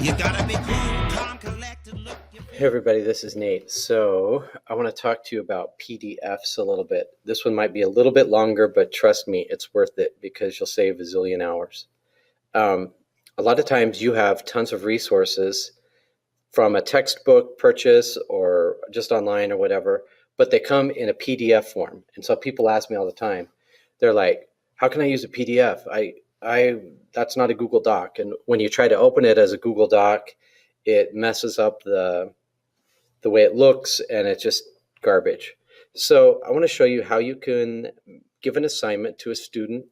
You gotta be cool, calm, collected, look your Hey everybody, this is Nate. So I want to talk to you about PDFs a little bit. This one might be a little bit longer, but trust me, it's worth it because you'll save a zillion hours. A lot of times you have tons of resources from a textbook purchase or just online or whatever, but they come in a PDF form. And so people ask me all the time, they're like, how can I use a PDF? That's not a Google Doc. And when you try to open it as a Google Doc, it messes up the way it looks, and it's just garbage. So I want to show you how you can give an assignment to a student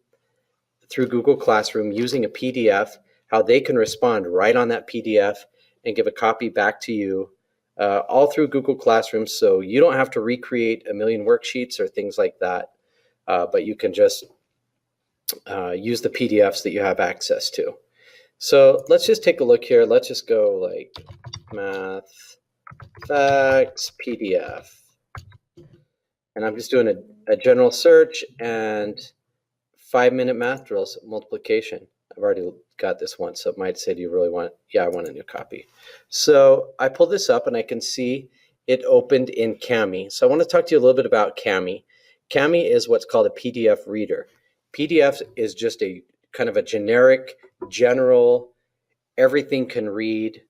through Google Classroom using a PDF, how they can respond right on that PDF and give a copy back to you all through Google Classroom. So you don't have to recreate a million worksheets or things like that, but you can just use the PDFs that you have access to. So let's just take a look here. Let's just go like math facts PDF. And I'm just doing a general search and 5-minute math drills, multiplication. I've already got this one, so it might say, do you really want, yeah, I want a new copy. So I pulled this up and I can see it opened in Kami. So I want to talk to you a little bit about Kami. Kami is what's called a PDF reader. PDF is just a kind of a generic, general, everything can read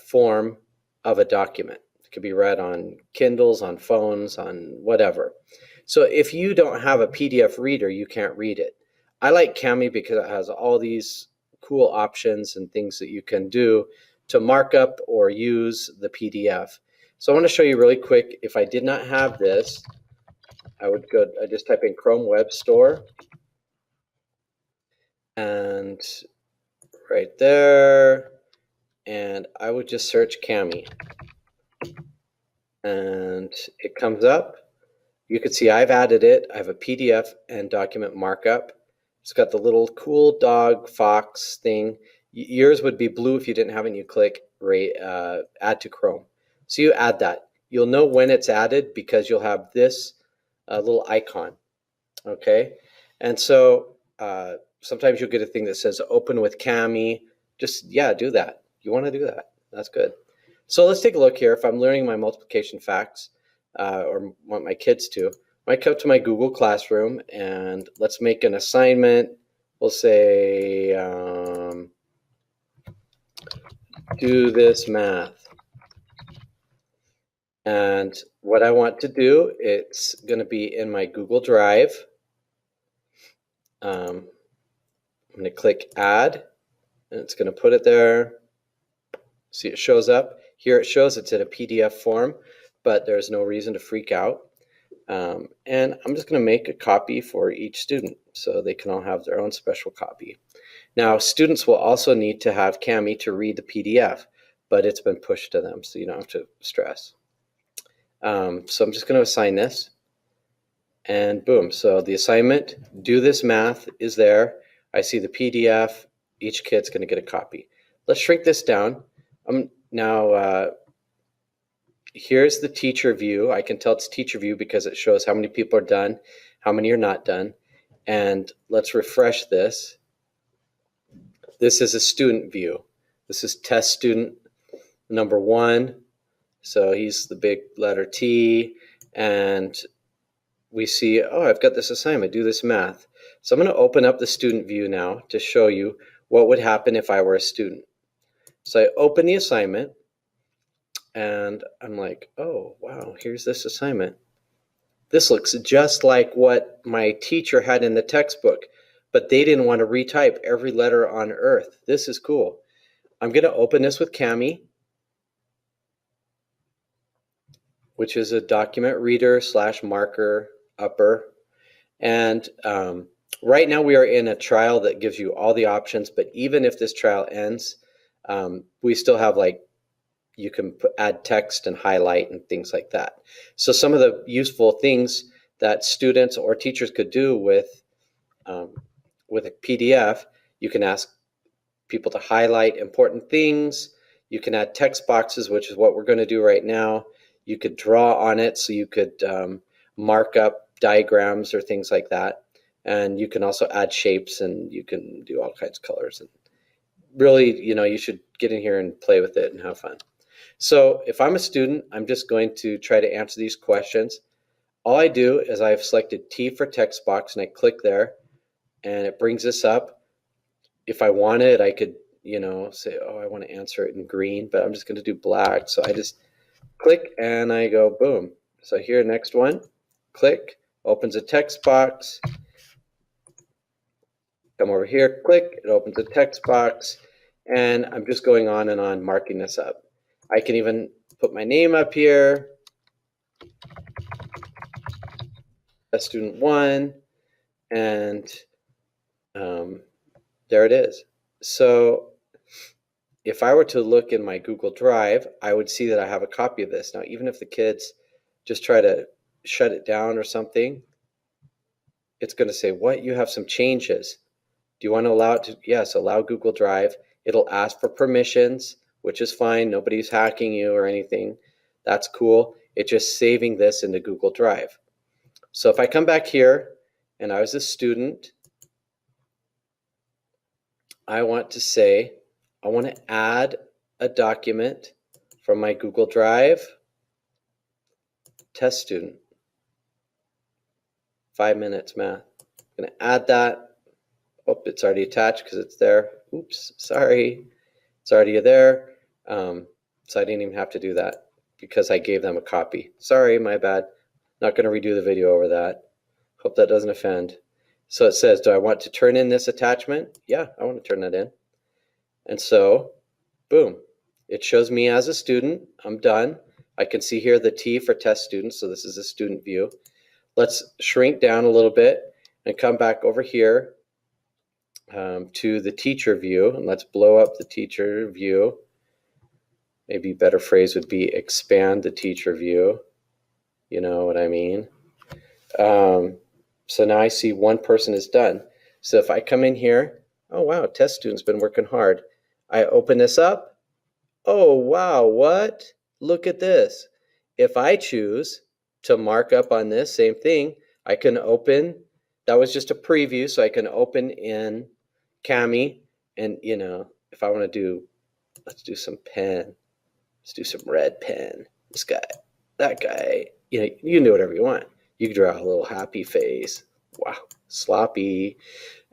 form of a document. It could be read on Kindles, on phones, on whatever. So if you don't have a PDF reader, you can't read it. I like Kami because it has all these cool options and things that you can do to mark up or use the PDF. So I want to show you really quick. If I did not have this, I just type in Chrome Web Store, and right there, and I would just search Kami, and it comes up. You can see I've added it. I have a PDF and document markup. It's got the little cool dog fox thing. Yours would be blue if you didn't have it, and you click add to Chrome. So you add that. You'll know when it's added because you'll have this little icon, okay? And so sometimes you'll get a thing that says open with Kami. Just, yeah, do that. You want to do that. That's good. So let's take a look here. If I'm learning my multiplication facts or want my kids to, I might come to my Google Classroom and let's make an assignment. We'll say, do this math. And what I want to do, it's going to be in my Google Drive. I'm going to click add, and it's going to put it there. See, it shows up. Here it shows it's in a PDF form, but there's no reason to freak out. And I'm just going to make a copy for each student so they can all have their own special copy. Now, students will also need to have Kami to read the PDF, but it's been pushed to them, so you don't have to stress. So I'm just going to assign this, and boom. So the assignment, do this math, is there. I see the PDF. Each kid's going to get a copy. Let's shrink this down. Now, here's the teacher view. I can tell it's teacher view because it shows how many people are done, how many are not done. And let's refresh this. This is a student view. This is test student number 1. So he's the big letter T. And we see, oh, I've got this assignment, do this math. So I'm going to open up the student view now to show you what would happen if I were a student. So I open the assignment, and I'm like, oh, wow, here's this assignment. This looks just like what my teacher had in the textbook, but they didn't want to retype every letter on earth. This is cool. I'm going to open this with Kami, which is a document reader / marker upper. And right now we are in a trial that gives you all the options, but even if this trial ends, we still have, like, you can add text and highlight and things like that. So some of the useful things that students or teachers could do with a PDF, you can ask people to highlight important things. You can add text boxes, which is what we're going to do right now. You could draw on it, so you could mark up diagrams or things like that. And you can also add shapes, and you can do all kinds of colors. And really, you should get in here and play with it and have fun. So if I'm a student, I'm just going to try to answer these questions. All I do is I've selected T for text box and I click there and it brings this up. If I wanted, I could, say, oh, I want to answer it in green, but I'm just going to do black. So I just click and I go boom. So here, next one, click, opens a text box. Come over here, click, it opens a text box, and I'm just going on and on marking this up. I can even put my name up here, student 1, and there it is. So if I were to look in my Google Drive, I would see that I have a copy of this. Now, even if the kids just try to shut it down or something, it's going to say, what? You have some changes. Do you want to allow it to? Yes, allow Google Drive. It'll ask for permissions, which is fine. Nobody's hacking you or anything. That's cool. It's just saving this into Google Drive. So if I come back here and I was a student, I want to say, I want to add a document from my Google Drive, test student, 5 minutes math. I'm going to add that. Oh, it's already attached because it's there. Oops, sorry. It's already there. So I didn't even have to do that because I gave them a copy. Sorry, my bad. Not going to redo the video over that. Hope that doesn't offend. So it says, do I want to turn in this attachment? Yeah, I want to turn that in. And so, boom. It shows me as a student. I'm done. I can see here the T for test students. So this is a student view. Let's shrink down a little bit and come back over here to the teacher view, and let's blow up the teacher view. Maybe a better phrase would be expand the teacher view. You know what I mean? So now I see one person is done. So if I come in here, oh wow, test student's been working hard. I open this up. Oh wow, what? Look at this. If I choose to mark up on this same thing, I can open. That was just a preview, so I can open in Kami, and if I want to do, let's do some pen. Let's do some red pen. This guy, that guy. You can do whatever you want. You can draw a little happy face. Wow, sloppy,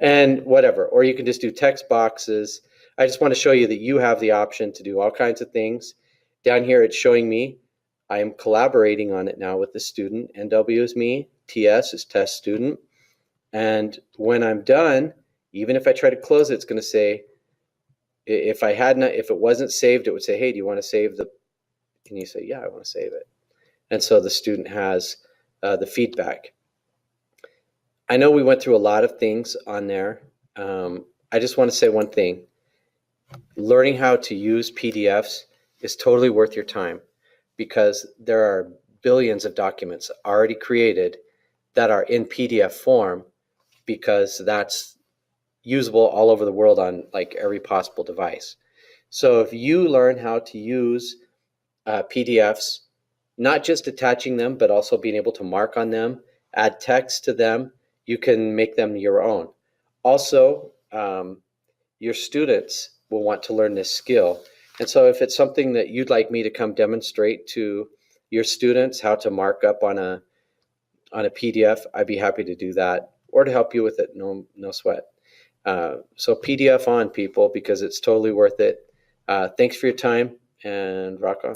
and whatever. Or you can just do text boxes. I just want to show you that you have the option to do all kinds of things. Down here, it's showing me I am collaborating on it now with the student. NW is me. TS is test student. And when I'm done, even if I try to close it, it's going to say, if it wasn't saved, it would say, hey, do you want to save the, and you say, yeah, I want to save it. And so the student has the feedback. I know we went through a lot of things on there. I just want to say one thing. Learning how to use PDFs is totally worth your time because there are billions of documents already created that are in PDF form because that's usable all over the world on like every possible device. So if you learn how to use PDFs, not just attaching them, but also being able to mark on them, add text to them, you can make them your own. Also, your students will want to learn this skill. And so if it's something that you'd like me to come demonstrate to your students how to mark up on a PDF, I'd be happy to do that, or to help you with it, no sweat. So PDF on, people, because it's totally worth it. Thanks for your time, and rock on.